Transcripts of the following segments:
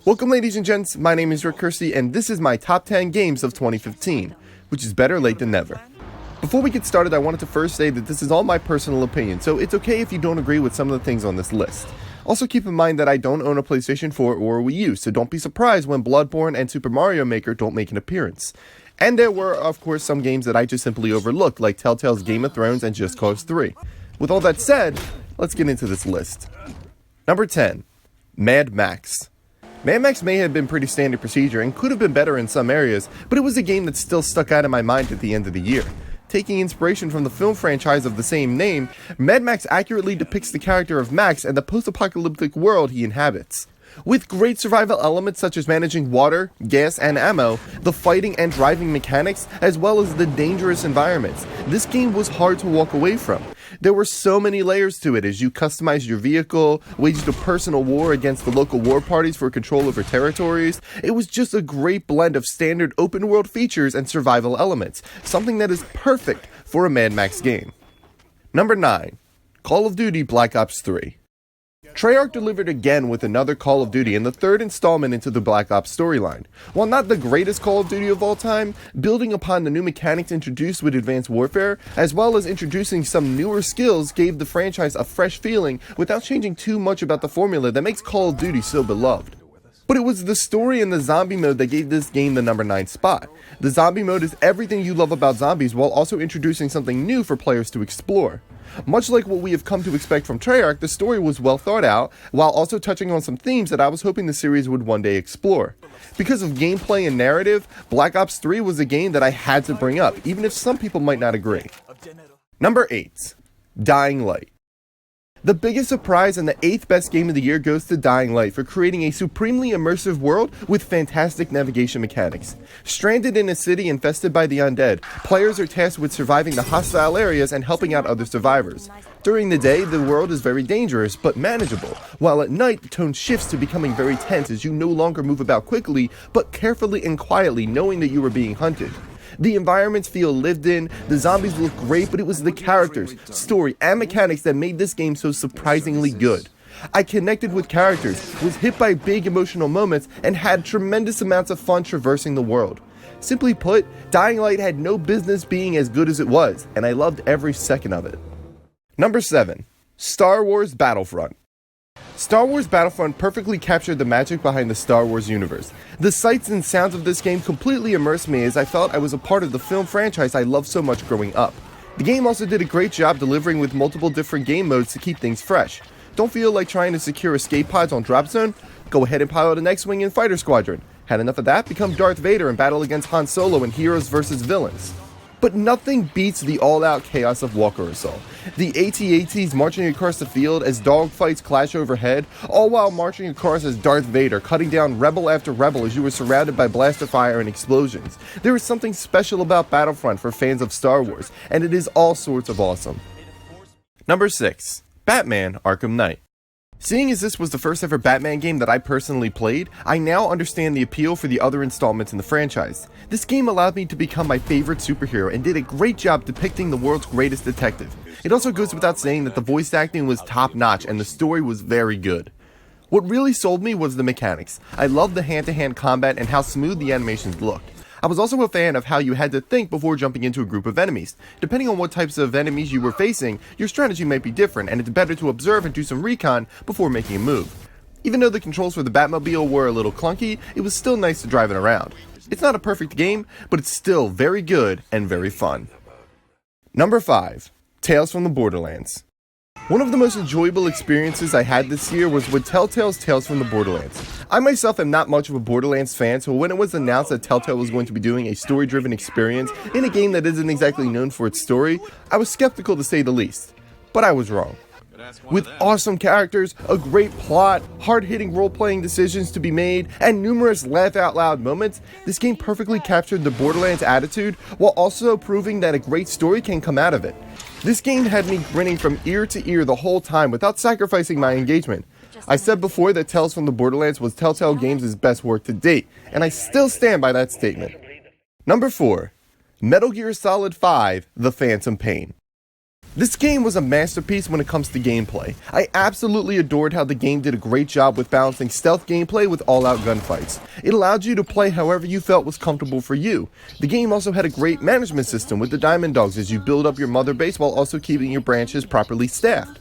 Welcome ladies and gents, my name is Curci and this is my top 10 games of 2015, which is better late than never. Before we get started, I wanted to first say that this is all my personal opinion, so it's okay if you don't agree with some of the things on this list. Also keep in mind that I don't own a PlayStation 4 or a Wii U, so don't be surprised when Bloodborne and Super Mario Maker don't make an appearance. And there were, of course, some games that I just simply overlooked, like Telltale's Game of Thrones and Just Cause 3. With all that said, let's get into this list. Number 10. Mad Max. Mad Max may have been pretty standard procedure and could have been better in some areas, but it was a game that still stuck out in my mind at the end of the year. Taking inspiration from the film franchise of the same name, Mad Max accurately depicts the character of Max and the post-apocalyptic world he inhabits. With great survival elements such as managing water, gas, and ammo, the fighting and driving mechanics, as well as the dangerous environments, this game was hard to walk away from. There were so many layers to it as you customized your vehicle, waged a personal war against the local war parties for control over territories. It was just a great blend of standard open world features and survival elements, something that is perfect for a Mad Max game. Number 9. Call of Duty Black Ops 3. Treyarch delivered again with another Call of Duty and the third installment into the Black Ops storyline. While not the greatest Call of Duty of all time, building upon the new mechanics introduced with Advanced Warfare, as well as introducing some newer skills, gave the franchise a fresh feeling without changing too much about the formula that makes Call of Duty so beloved. But it was the story and the zombie mode that gave this game the number 9 spot. The zombie mode is everything you love about zombies while also introducing something new for players to explore. Much like what we have come to expect from Treyarch, the story was well thought out, while also touching on some themes that I was hoping the series would one day explore. Because of gameplay and narrative, Black Ops 3 was a game that I had to bring up, even if some people might not agree. Number 8. Dying Light. The biggest surprise and the 8th best game of the year goes to Dying Light for creating a supremely immersive world with fantastic navigation mechanics. Stranded in a city infested by the undead, players are tasked with surviving the hostile areas and helping out other survivors. During the day, the world is very dangerous, but manageable, while at night, the tone shifts to becoming very tense as you no longer move about quickly, but carefully and quietly knowing that you are being hunted. The environments feel lived in, the zombies look great, but it was the characters, story, and mechanics that made this game so surprisingly good. I connected with characters, was hit by big emotional moments, and had tremendous amounts of fun traversing the world. Simply put, Dying Light had no business being as good as it was, and I loved every second of it. Number 7. Star Wars Battlefront. Star Wars Battlefront perfectly captured the magic behind the Star Wars universe. The sights and sounds of this game completely immersed me as I felt I was a part of the film franchise I loved so much growing up. The game also did a great job delivering with multiple different game modes to keep things fresh. Don't feel like trying to secure escape pods on Drop Zone? Go ahead and pilot an X-Wing in Fighter Squadron. Had enough of that? Become Darth Vader and battle against Han Solo in Heroes vs. Villains. But nothing beats the all-out chaos of Walker Assault. The AT-ATs marching across the field as dogfights clash overhead, all while marching across as Darth Vader, cutting down rebel after rebel as you were surrounded by blaster fire and explosions. There is something special about Battlefront for fans of Star Wars, and it is all sorts of awesome. Number 6. Batman: Arkham Knight. Seeing as this was the first ever Batman game that I personally played, I now understand the appeal for the other installments in the franchise. This game allowed me to become my favorite superhero and did a great job depicting the world's greatest detective. It also goes without saying that the voice acting was top notch and the story was very good. What really sold me was the mechanics. I loved the hand-to-hand combat and how smooth the animations looked. I was also a fan of how you had to think before jumping into a group of enemies. Depending on what types of enemies you were facing, your strategy might be different, and it's better to observe and do some recon before making a move. Even though the controls for the Batmobile were a little clunky, it was still nice to drive it around. It's not a perfect game, but it's still very good and very fun. Number 5. Tales from the Borderlands. One of the most enjoyable experiences I had this year was with Telltale's Tales from the Borderlands. I myself am not much of a Borderlands fan, so when it was announced that Telltale was going to be doing a story-driven experience in a game that isn't exactly known for its story, I was skeptical to say the least. But I was wrong. With awesome characters, a great plot, hard-hitting role-playing decisions to be made, and numerous laugh-out-loud moments, this game perfectly captured the Borderlands attitude while also proving that a great story can come out of it. This game had me grinning from ear to ear the whole time without sacrificing my engagement. I said before that Tales from the Borderlands was Telltale Games' best work to date, and I still stand by that statement. Number 4. Metal Gear Solid 5: The Phantom Pain. This game was a masterpiece when it comes to gameplay. I absolutely adored how the game did a great job with balancing stealth gameplay with all-out gunfights. It allowed you to play however you felt was comfortable for you. The game also had a great management system with the diamond dogs as you build up your mother base while also keeping your branches properly staffed.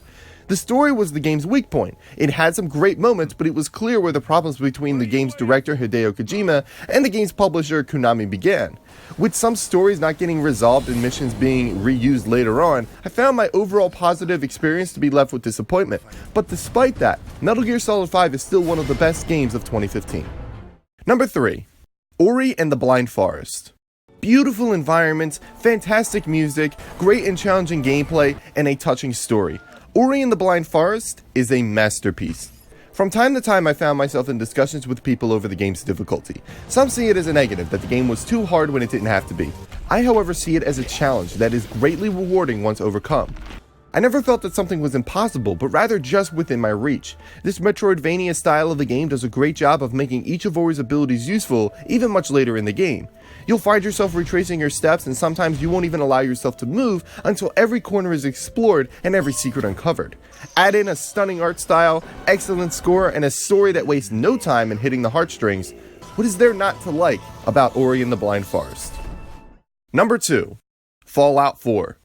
The story was the game's weak point. It had some great moments, but it was clear where the problems between the game's director Hideo Kojima and the game's publisher Konami began. With some stories not getting resolved and missions being reused later on, I found my overall positive experience to be left with disappointment. But despite that, Metal Gear Solid 5 is still one of the best games of 2015. Number 3. Ori and the Blind Forest. Beautiful environments, fantastic music, great and challenging gameplay, and a touching story. Ori and the Blind Forest is a masterpiece. From time to time, I found myself in discussions with people over the game's difficulty. Some see it as a negative, that the game was too hard when it didn't have to be. I, however, see it as a challenge that is greatly rewarding once overcome. I never felt that something was impossible, but rather just within my reach. This Metroidvania style of the game does a great job of making each of Ori's abilities useful, even much later in the game. You'll find yourself retracing your steps, and sometimes you won't even allow yourself to move until every corner is explored and every secret uncovered. Add in a stunning art style, excellent score, and a story that wastes no time in hitting the heartstrings. What is there not to like about Ori and the Blind Forest? Number 2. Fallout 4.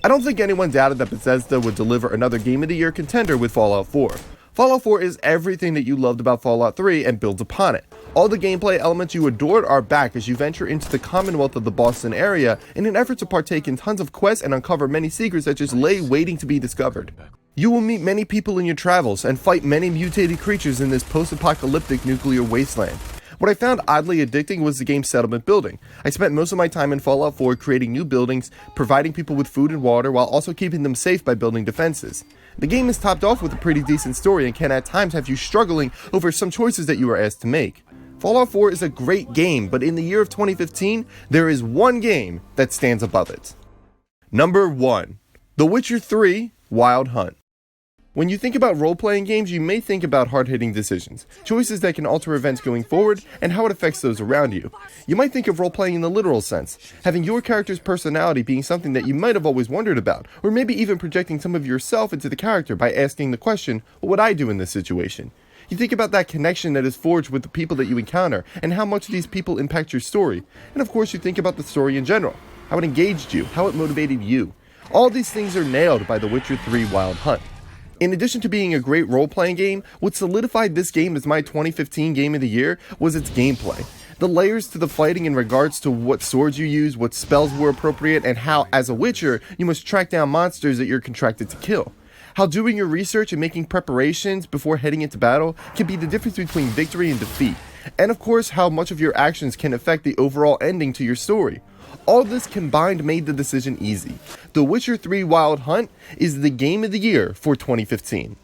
I don't think anyone doubted that Bethesda would deliver another Game of the Year contender with Fallout 4. Fallout 4 is everything that you loved about Fallout 3 and builds upon it. All the gameplay elements you adored are back as you venture into the Commonwealth of the Boston area in an effort to partake in tons of quests and uncover many secrets that just lay waiting to be discovered. You will meet many people in your travels and fight many mutated creatures in this post-apocalyptic nuclear wasteland. What I found oddly addicting was the game's settlement building. I spent most of my time in Fallout 4 creating new buildings, providing people with food and water while also keeping them safe by building defenses. The game is topped off with a pretty decent story and can at times have you struggling over some choices that you are asked to make. Fallout 4 is a great game, but in the year of 2015, there is one game that stands above it. Number 1. The Witcher 3 Wild Hunt. When you think about role-playing games, you may think about hard-hitting decisions, choices that can alter events going forward, and how it affects those around you. You might think of role-playing in the literal sense, having your character's personality being something that you might have always wondered about, or maybe even projecting some of yourself into the character by asking the question, what would I do in this situation? You think about that connection that is forged with the people that you encounter, and how much these people impact your story. And of course, you think about the story in general, how it engaged you, how it motivated you. All these things are nailed by The Witcher 3 Wild Hunt. In addition to being a great role-playing game, what solidified this game as my 2015 Game of the Year was its gameplay. The layers to the fighting in regards to what swords you use, what spells were appropriate, and how, as a Witcher, you must track down monsters that you're contracted to kill. How doing your research and making preparations before heading into battle can be the difference between victory and defeat. And of course, how much of your actions can affect the overall ending to your story. All this combined made the decision easy. The Witcher 3 Wild Hunt is the Game of the Year for 2015.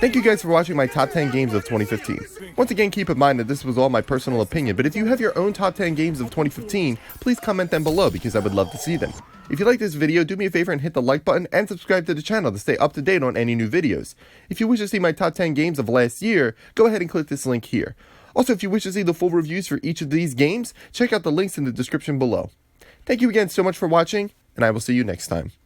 Thank you guys for watching my top 10 games of 2015. Once again, keep in mind that this was all my personal opinion, but if you have your own top 10 games of 2015, please comment them below because I would love to see them. If you like this video, do me a favor and hit the like button and subscribe to the channel to stay up to date on any new videos. If you wish to see my top 10 games of last year, go ahead and click this link here. Also, if you wish to see the full reviews for each of these games, check out the links in the description below. Thank you again so much for watching, and I will see you next time.